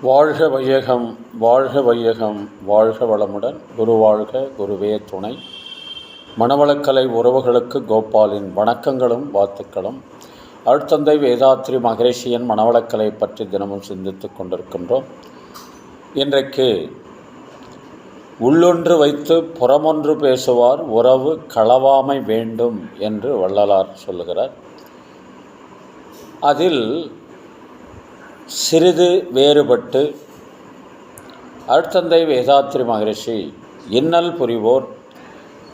வாழ்க வையகம், வாழ்க வையகம், வாழ்க வளமுடன். குரு வாழ்க, குருவே துணை. மனவளக்கலை உறவுகளுக்கு கோபாலின் வணக்கங்களும் வாழ்த்துக்களும். அருட்தந்தை வேதாத்ரி மகரிஷியின் மனவளக்கலை பற்றி தினமும் சிந்தித்து கொண்டிருக்கின்றோம். இன்றைக்கு உள்ளொன்று வைத்து புறமொன்று பேசுவார், உறவு களவாமை வேண்டும் என்று வள்ளலார் சொல்லுகிறார். அதில் சிறிது வேறுபட்டு அருட்தந்தை வேதாத்ரி மகரிஷி இன்னல் புரிவோர்,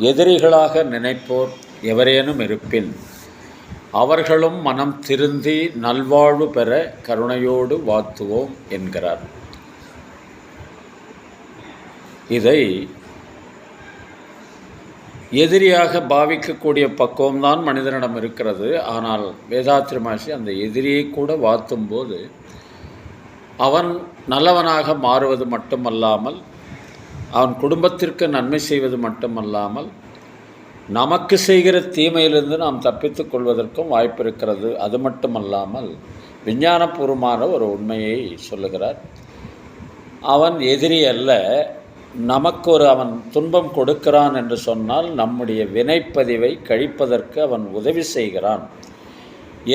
எதிரிகளாக நினைப்போர் எவரேனும் இருப்பின் அவர்களும் மனம் திருந்தி நல்வாழ்வு பெற கருணையோடு வாழ்த்துவோம் என்கிறார். இதை எதிரியாக பாவிக்கக்கூடிய பக்குவம்தான் மனிதனிடம் இருக்கிறது. ஆனால் வேதாத்ரி மகரிஷி அந்த எதிரியை கூட வாழ்த்தும்போது அவன் நல்லவனாக மாறுவது மட்டுமல்லாமல், அவன் குடும்பத்திற்கு நன்மை செய்வது மட்டுமல்லாமல், நமக்கு செய்கிற தீமையிலிருந்து நாம் தப்பித்து கொள்வதற்கும் வாய்ப்பு இருக்கிறது. அது மட்டுமல்லாமல் விஞ்ஞானபூர்வமான ஒரு உண்மையை சொல்லுகிறார். அவன் எதிரி அல்ல, நமக்கு அவன் துன்பம் கொடுக்கிறான் என்று சொன்னால் நம்முடைய வினைப்பதிவை கழிப்பதற்கு அவன் உதவி செய்கிறான்.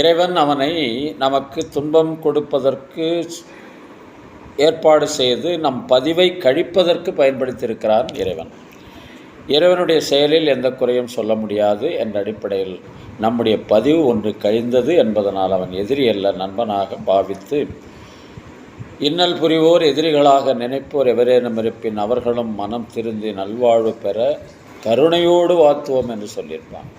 இறைவன் அவனை நமக்கு துன்பம் கொடுப்பதற்கு ஏற்பாடு செய்து நம் பதிவை கழிப்பதற்கு பயன்படுத்தியிருக்கிறான் இறைவன். இறைவனுடைய செயலில் எந்த குறையும் சொல்ல முடியாது என்ற அடிப்படையில் நம்முடைய பதிவு ஒன்று கழிந்தது என்பதனால் அவன் எதிரி அல்ல, நண்பனாக பாவித்து இன்னல் புரிவோர், எதிரிகளாக நினைப்போர் எவரேனும் இருப்பின் அவர்களும் மனம் திருந்தி நல்வாழ்வு பெற கருணையோடு வாழ்த்துவோம் என்று சொல்லியிருப்பான்.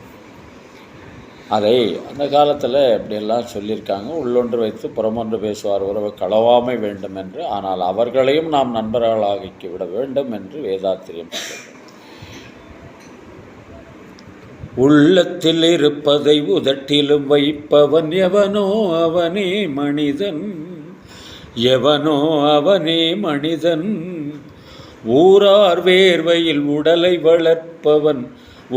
அதை அந்த காலத்தில் இப்படியெல்லாம் சொல்லியிருக்காங்க. உள்ளொன்று வைத்து புறமொன்று பேசுவார், உறவு களவாமை வேண்டும் என்று. ஆனால் அவர்களையும் நாம் நண்பர்களாக்கி விட வேண்டும் என்று வேதாத்திரியம் சொல்கிறது. உள்ளத்தில் இருப்பதை உதட்டிலும் வைப்பவன் எவனோ அவனே மனிதன், எவனோ அவனே மனிதன். ஊரார் வேர்வையில் உடலை வளர்ப்பவன்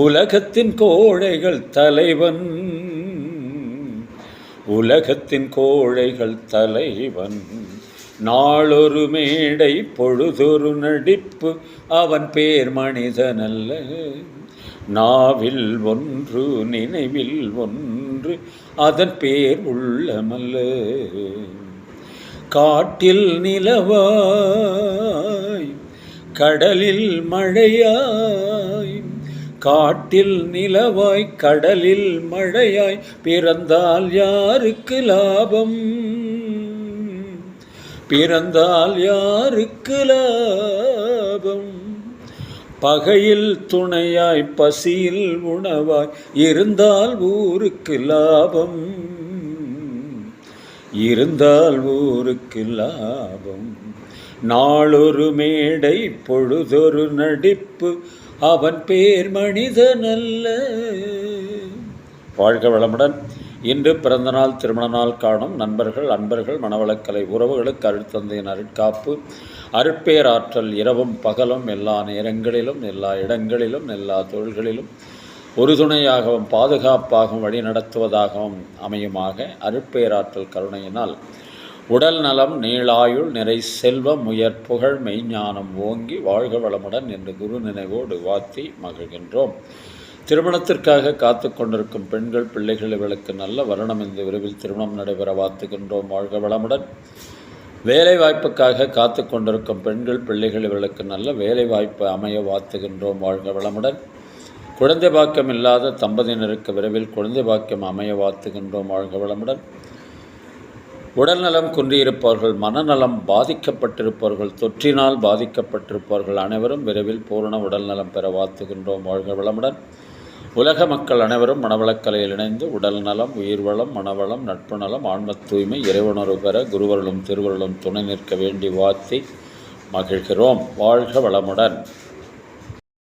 உலகத்தின் கோழைகள் தலைவன், உலகத்தின் கோழைகள் தலைவன். நாளொரு மேடை பொழுதொரு நடிப்பு அவன் பேர் மனிதனல்ல, நாவில் ஒன்று நினைவில் ஒன்று அதன் பேர் உள்ளமல்ல. காட்டில் நிலவாய் கடலில் மழையாய், காட்டில் நிலவாய் கடலில் மழையாய் பிறந்தால் யாருக்கு லாபம், பிறந்தால் யாருக்கு லாபம். பகையில் துணையாய் பசியில் உணவாய் இருந்தால் ஊருக்கு லாபம், இருந்தால் ஊருக்கு லாபம். நாளொரு மேடை பொழுதொரு நடிப்பு அவன் பேர் மனிதனல்ல. வாழ்க வளமுடன். இன்று பிறந்தநாள் திருமண நாள் காணும் நண்பர்கள், அன்பர்கள், மனவளக்கலை உறவுகளுக்கு அருட்தந்தையின் அருட்காப்பு, அருட்பேராற்றல் இரவும் பகலும் எல்லா நேரங்களிலும் எல்லா இடங்களிலும் எல்லா தொழில்களிலும் உறுதுணையாகவும் பாதுகாப்பாகவும் வழி நடத்துவதாகவும் அமையுமாக. அருட்பேராற்றல் கருணையினால் உடல் நலம், நீளாயுள், நிறை செல்வம், உயர் புகழ், மெய்ஞானம் ஓங்கி வாழ்க வளமுடன் என்று குரு நினைவோடு வாழ்த்தி மகிழ்கின்றோம். திருமணத்திற்காக காத்து கொண்டிருக்கும் பெண்கள், பிள்ளைகள் இவர்களுக்கு நல்ல வருணம் இந்த விரைவில் திருமணம் நடைபெற வாழ்த்துகின்றோம். வாழ்க வளமுடன். வேலை வாய்ப்புக்காக காத்து கொண்டிருக்கும் பெண்கள், பிள்ளைகள் இவர்களுக்கு நல்ல வேலை வாய்ப்பு அமைய வாழ்த்துகின்றோம். வாழ்க வளமுடன். குழந்தை பாக்கியம் இல்லாத தம்பதியினருக்கு விரைவில் குழந்தை பாக்கியம் அமைய வாழ்த்துகின்றோம். வாழ்க வளமுடன். உடல்நலம் குன்றியிருப்பவர்கள், மனநலம் பாதிக்கப்பட்டிருப்பவர்கள், தொற்றினால் பாதிக்கப்பட்டிருப்பவர்கள் அனைவரும் விரைவில் பூரண உடல்நலம் பெற வாழ்த்துகின்றோம். வாழ்க வளமுடன். உலக மக்கள் அனைவரும் மனவளக்கலையில் இணைந்து உடல் நலம், உயிர்வளம், மனவளம், நட்பு நலம், ஆன்ம தூய்மை, இறைவுணர்வு பெற குருவர்களும் திருவர்களும் துணை நிற்க வேண்டி வாழ்த்தி மகிழ்கிறோம். வாழ்க வளமுடன்.